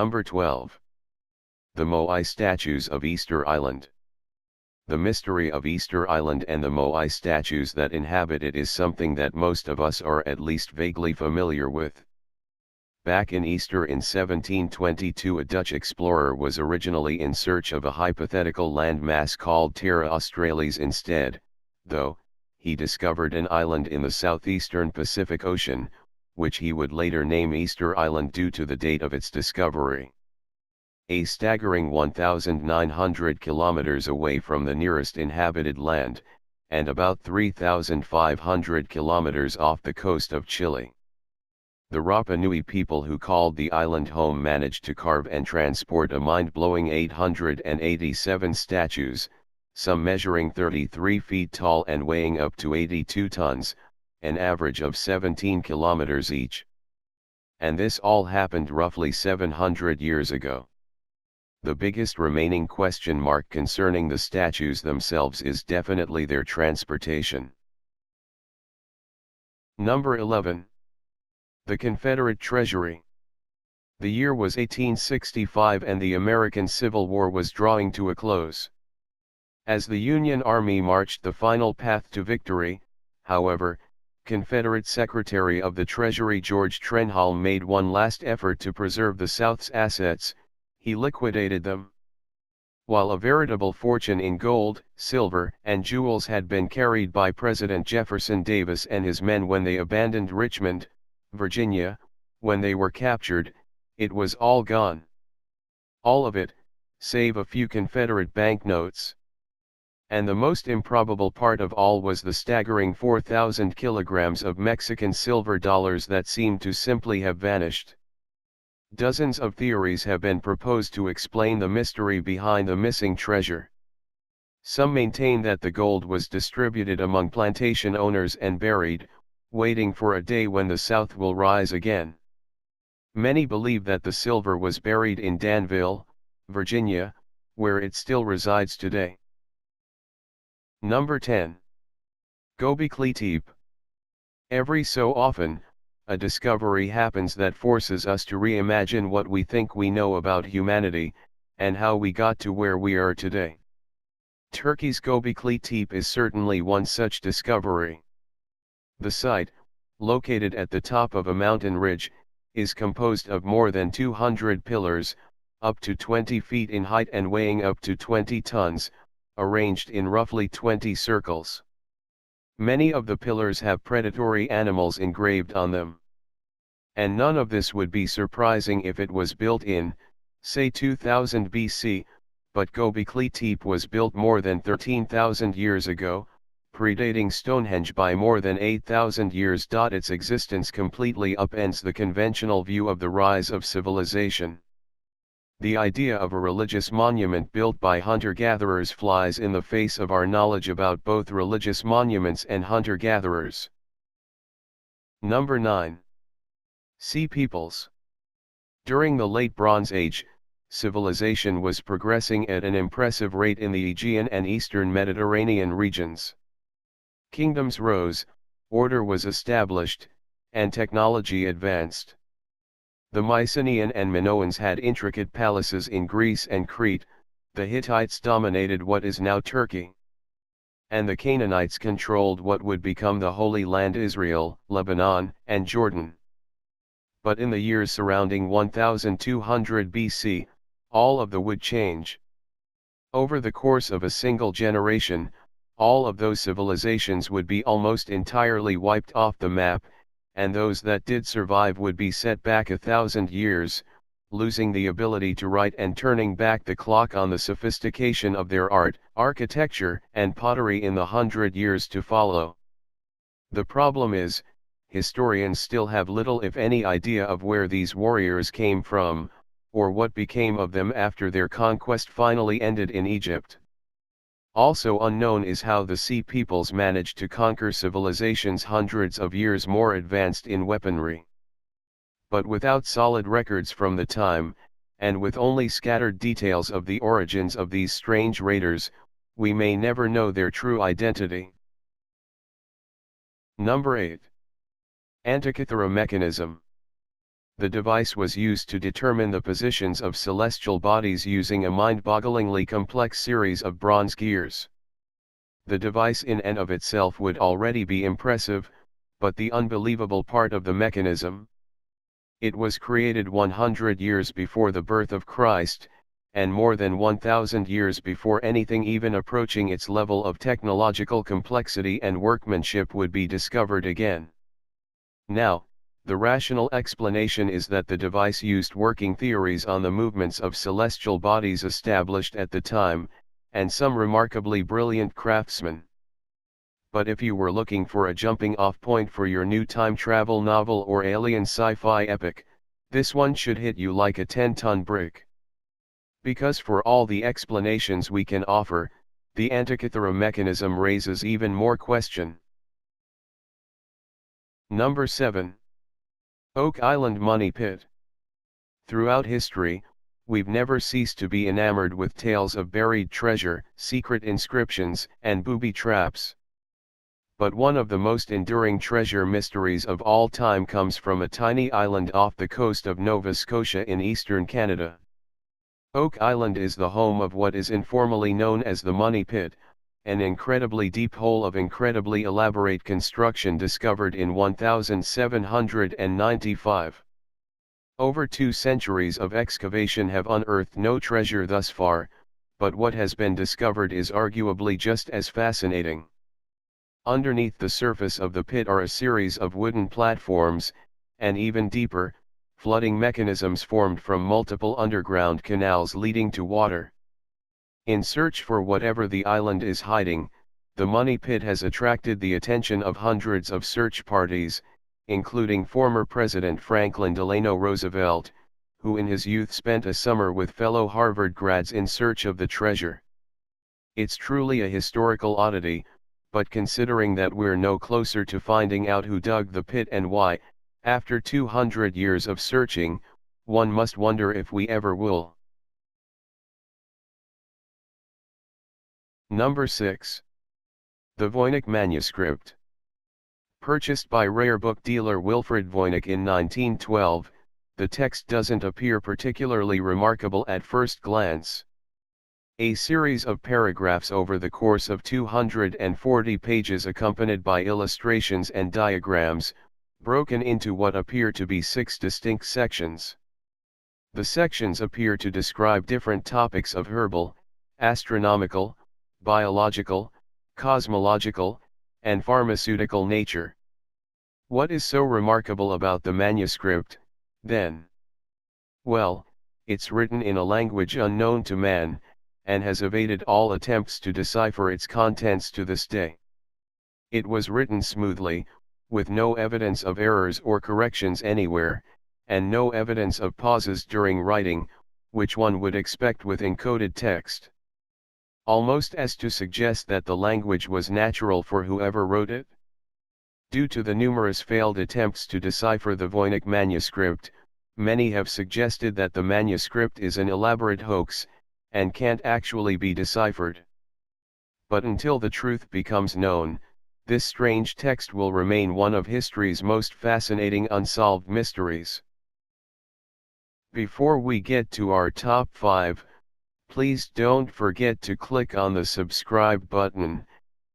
Number 12. The Moai Statues of Easter Island. The mystery of Easter Island and the Moai statues that inhabit it is something that most of us are at least vaguely familiar with. Back in Easter in 1722, a Dutch explorer was originally in search of a hypothetical landmass called Terra Australis instead, though, he discovered an island in the southeastern Pacific Ocean, which he would later name Easter Island due to the date of its discovery. A staggering 1,900 kilometers away from the nearest inhabited land, and about 3,500 kilometers off the coast of Chile. The Rapa Nui people who called the island home managed to carve and transport a mind-blowing 887 statues, some measuring 33 feet tall and weighing up to 82 tons, an average of 17 kilometers each. And this all happened roughly 700 years ago. The biggest remaining question mark concerning the statues themselves is definitely their transportation. Number 11. The Confederate Treasury. The year was 1865 and the American Civil War was drawing to a close. As the Union Army marched the final path to victory, however, Confederate Secretary of the Treasury George Trenholm made one last effort to preserve the South's assets. He liquidated them. While a veritable fortune in gold, silver, and jewels had been carried by President Jefferson Davis and his men when they abandoned Richmond, Virginia, when they were captured, it was all gone. All of it, save a few Confederate banknotes. And the most improbable part of all was the staggering 4,000 kilograms of Mexican silver dollars that seemed to simply have vanished. Dozens of theories have been proposed to explain the mystery behind the missing treasure. Some maintain that the gold was distributed among plantation owners and buried, waiting for a day when the South will rise again. Many believe that the silver was buried in Danville, Virginia, where it still resides today. Number 10. Gobekli Teep. Every so often, a discovery happens that forces us to reimagine what we think we know about humanity, and how we got to where we are today. Turkey's Gobekli Teep is certainly one such discovery. The site, located at the top of a mountain ridge, is composed of more than 200 pillars, up to 20 feet in height and weighing up to 20 tons, arranged in roughly 20 circles. Many of the pillars have predatory animals engraved on them. And none of this would be surprising if it was built in, say 2000 BC, but Gobekli Teep was built more than 13,000 years ago, predating Stonehenge by more than 8,000 years. Its existence completely upends the conventional view of the rise of civilization. The idea of a religious monument built by hunter-gatherers flies in the face of our knowledge about both religious monuments and hunter-gatherers. Number 9. Sea peoples. During the Late Bronze Age, civilization was progressing at an impressive rate in the Aegean and Eastern Mediterranean regions. Kingdoms rose, order was established, and technology advanced. The Mycenaean and Minoans had intricate palaces in Greece and Crete, the Hittites dominated what is now Turkey. And the Canaanites controlled what would become the Holy Land Israel, Lebanon, and Jordan. But in the years surrounding 1200 BC, all of that would change. Over the course of a single generation, all of those civilizations would be almost entirely wiped off the map, and those that did survive would be set back 1,000 years, losing the ability to write and turning back the clock on the sophistication of their art, architecture, and pottery in the 100 years to follow. The problem is, historians still have little if any idea of where these warriors came from, or what became of them after their conquest finally ended in Egypt. Also unknown is how the Sea peoples managed to conquer civilizations hundreds of years more advanced in weaponry. But without solid records from the time, and with only scattered details of the origins of these strange raiders, we may never know their true identity. Number 8. Antikythera Mechanism. The device was used to determine the positions of celestial bodies using a mind-bogglingly complex series of bronze gears. The device in and of itself would already be impressive, but the unbelievable part of the mechanism. It was created 100 years before the birth of Christ, and more than 1,000 years before anything even approaching its level of technological complexity and workmanship would be discovered again. Now, the rational explanation is that the device used working theories on the movements of celestial bodies established at the time, and some remarkably brilliant craftsmen. But if you were looking for a jumping-off point for your new time travel novel or alien sci-fi epic, this one should hit you like a 10-ton brick. Because for all the explanations we can offer, the Antikythera mechanism raises even more question. Number 7. Oak Island Money Pit. Throughout history, we've never ceased to be enamored with tales of buried treasure, secret inscriptions, and booby traps. But one of the most enduring treasure mysteries of all time comes from a tiny island off the coast of Nova Scotia in eastern Canada. Oak Island is the home of what is informally known as the Money Pit, an incredibly deep hole of incredibly elaborate construction discovered in 1795. Over 2 centuries of excavation have unearthed no treasure thus far, but what has been discovered is arguably just as fascinating. Underneath the surface of the pit are a series of wooden platforms, and even deeper, flooding mechanisms formed from multiple underground canals leading to water. In search for whatever the island is hiding, the Money Pit has attracted the attention of hundreds of search parties, including former President Franklin Delano Roosevelt, who in his youth spent a summer with fellow Harvard grads in search of the treasure. It's truly a historical oddity, but considering that we're no closer to finding out who dug the pit and why, after 200 years of searching, one must wonder if we ever will. Number 6. The Voynich Manuscript. Purchased by rare book dealer Wilfred Voynich in 1912, the text doesn't appear particularly remarkable at first glance. A series of paragraphs over the course of 240 pages accompanied by illustrations and diagrams, broken into what appear to be 6 distinct sections. The sections appear to describe different topics of herbal, astronomical, biological, cosmological, and pharmaceutical nature. What is so remarkable about the manuscript, then? Well, it's written in a language unknown to man, and has evaded all attempts to decipher its contents to this day. It was written smoothly, with no evidence of errors or corrections anywhere, and no evidence of pauses during writing, which one would expect with encoded text. Almost as to suggest that the language was natural for whoever wrote it. Due to the numerous failed attempts to decipher the Voynich manuscript, many have suggested that the manuscript is an elaborate hoax, and can't actually be deciphered. But until the truth becomes known, this strange text will remain one of history's most fascinating unsolved mysteries. Before we get to our top 5, please don't forget to click on the subscribe button,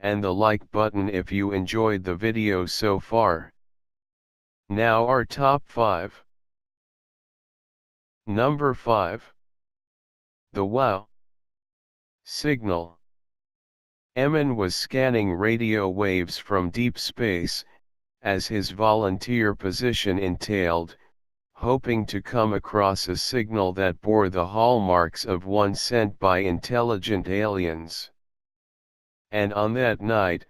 and the like button if you enjoyed the video so far. Now our top 5. Number 5. The WOW signal. Emin was scanning radio waves from deep space, as his volunteer position entailed, hoping to come across a signal that bore the hallmarks of one sent by intelligent aliens. And on that night,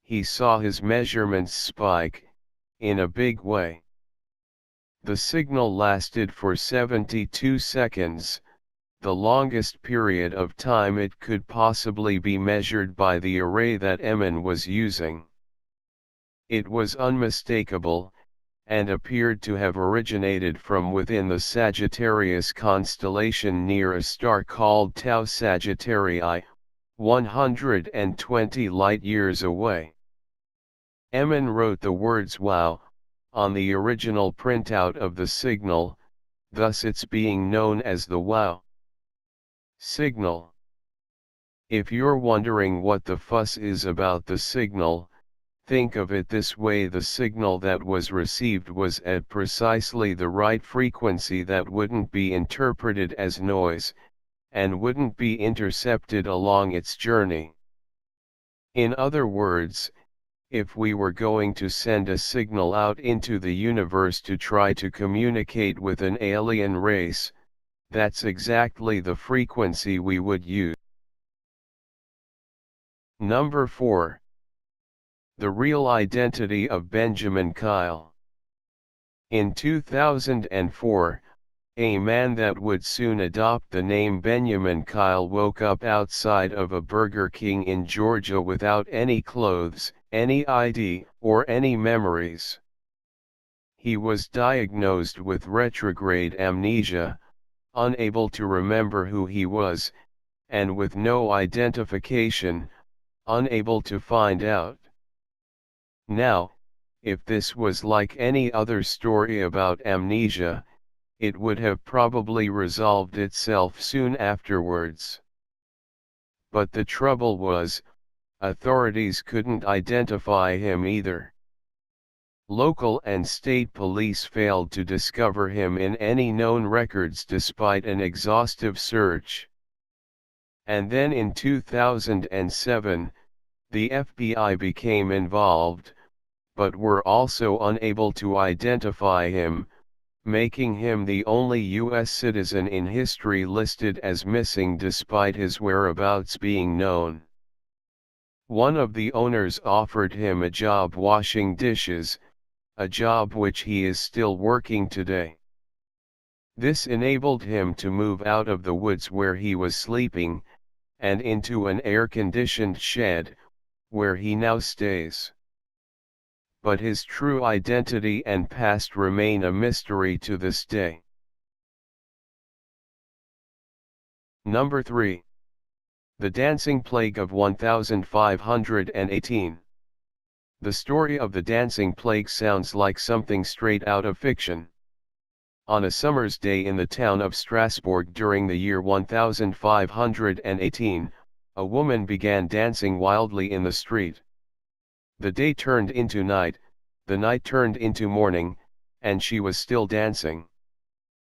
he saw his measurements spike, in a big way. The signal lasted for 72 seconds, the longest period of time it could possibly be measured by the array that Emin was using. It was unmistakable, and appeared to have originated from within the Sagittarius constellation near a star called Tau Sagittarii, 120 light-years away. Emin wrote the words "wow" on the original printout of the signal, thus it's being known as the WOW signal. If you're wondering what the fuss is about the signal, think of it this way: the signal that was received was at precisely the right frequency that wouldn't be interpreted as noise, and wouldn't be intercepted along its journey. In other words, if we were going to send a signal out into the universe to try to communicate with an alien race, that's exactly the frequency we would use. Number 4. The real identity of Benjamin Kyle. In 2004, a man that would soon adopt the name Benjamin Kyle woke up outside of a Burger King in Georgia without any clothes, any ID, or any memories. He was diagnosed with retrograde amnesia, unable to remember who he was, and with no identification, unable to find out. Now, if this was like any other story about amnesia, it would have probably resolved itself soon afterwards. But the trouble was, authorities couldn't identify him either. Local and state police failed to discover him in any known records despite an exhaustive search. And then in 2007, the FBI became involved, but were also unable to identify him, making him the only U.S. citizen in history listed as missing despite his whereabouts being known. One of the owners offered him a job washing dishes, a job which he is still working today. This enabled him to move out of the woods where he was sleeping, and into an air-conditioned shed, where he now stays. But his true identity and past remain a mystery to this day. Number 3. The Dancing Plague of 1518. The story of the Dancing Plague sounds like something straight out of fiction. On a summer's day in the town of Strasbourg during the year 1518, a woman began dancing wildly in the street. The day turned into night, the night turned into morning, and she was still dancing.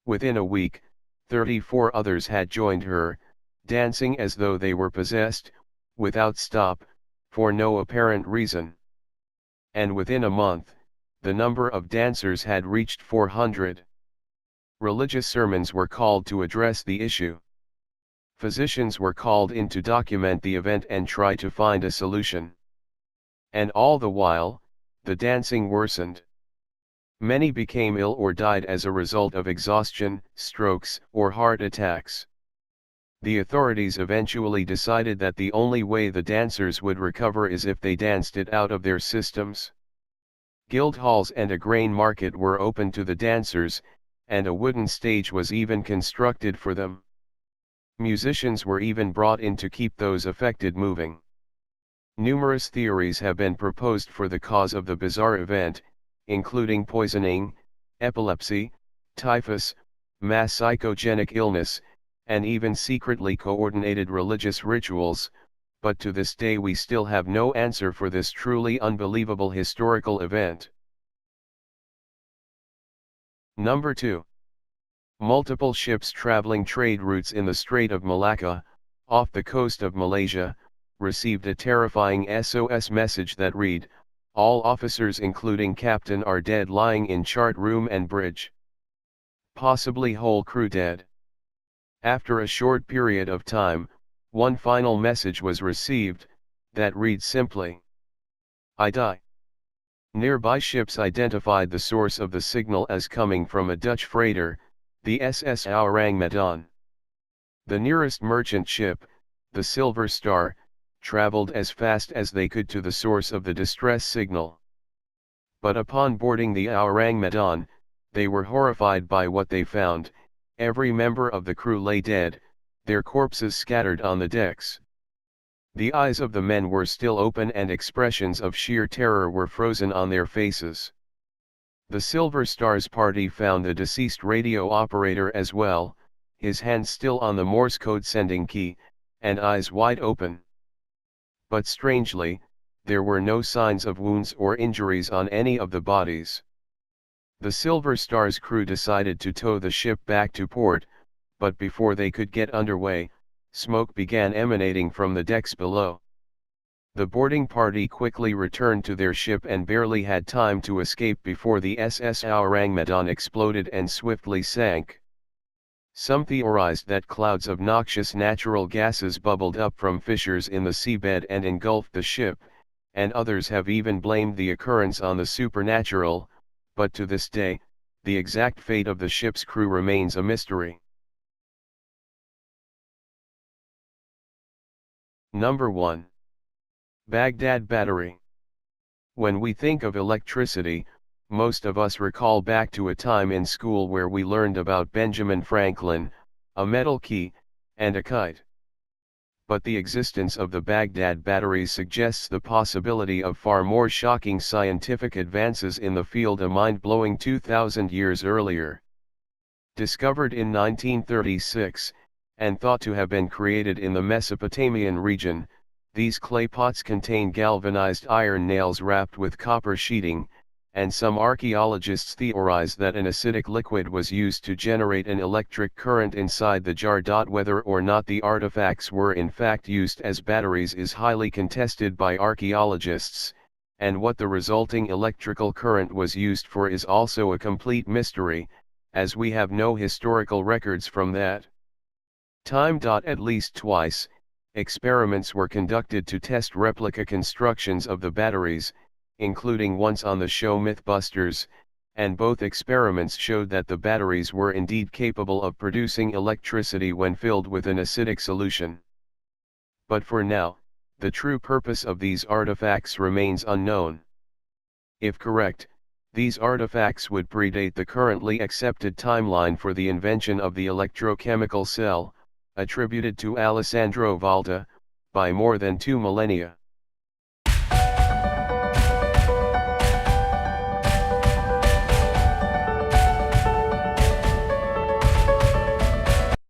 Within a week, 34 others had joined her, dancing as though they were possessed, without stop, for no apparent reason. And within a month, the number of dancers had reached 400. Religious sermons were called to address the issue. Physicians were called in to document the event and try to find a solution. And all the while, the dancing worsened. Many became ill or died as a result of exhaustion, strokes, or heart attacks. The authorities eventually decided that the only way the dancers would recover is if they danced it out of their systems. Guild halls and a grain market were open to the dancers, and a wooden stage was even constructed for them. Musicians were even brought in to keep those affected moving. Numerous theories have been proposed for the cause of the bizarre event, including poisoning, epilepsy, typhus, mass psychogenic illness, and even secretly coordinated religious rituals, but to this day we still have no answer for this truly unbelievable historical event. Number 2. Multiple ships traveling trade routes in the Strait of Malacca, off the coast of Malaysia, received a terrifying SOS message that read, "All officers including captain are dead, lying in chart room and bridge. Possibly whole crew dead." After a short period of time, one final message was received, that reads simply, "I die." Nearby ships identified the source of the signal as coming from a Dutch freighter, the SS Hangman Ton. The nearest merchant ship, the Silver Star, traveled as fast as they could to the source of the distress signal. But upon boarding the Hangman Ton, they were horrified by what they found. Every member of the crew lay dead, their corpses scattered on the decks. The eyes of the men were still open and expressions of sheer terror were frozen on their faces. The Silver Star's party found the deceased radio operator as well, his hand still on the Morse code sending key, and eyes wide open. But strangely, there were no signs of wounds or injuries on any of the bodies. The Silver Star's crew decided to tow the ship back to port, but before they could get underway, smoke began emanating from the decks below. The boarding party quickly returned to their ship and barely had time to escape before the SS Hangman Ton exploded and swiftly sank. Some theorized that clouds of noxious natural gases bubbled up from fissures in the seabed and engulfed the ship, and others have even blamed the occurrence on the supernatural, but to this day, the exact fate of the ship's crew remains a mystery. Number 1. Baghdad Battery. When we think of electricity, most of us recall back to a time in school where we learned about Benjamin Franklin, a metal key, and a kite. But the existence of the Baghdad Battery suggests the possibility of far more shocking scientific advances in the field a mind-blowing 2,000 years earlier. Discovered in 1936, and thought to have been created in the Mesopotamian region, these clay pots contain galvanized iron nails wrapped with copper sheeting, and some archaeologists theorize that an acidic liquid was used to generate an electric current inside the jar. Whether or not the artifacts were in fact used as batteries is highly contested by archaeologists, and what the resulting electrical current was used for is also a complete mystery, as we have no historical records from that time. At least twice, experiments were conducted to test replica constructions of the batteries, including once on the show Mythbusters, and both experiments showed that the batteries were indeed capable of producing electricity when filled with an acidic solution. But for now, the true purpose of these artifacts remains unknown. If correct, these artifacts would predate the currently accepted timeline for the invention of the electrochemical cell, attributed to Alessandro Volta, by more than 2 millennia.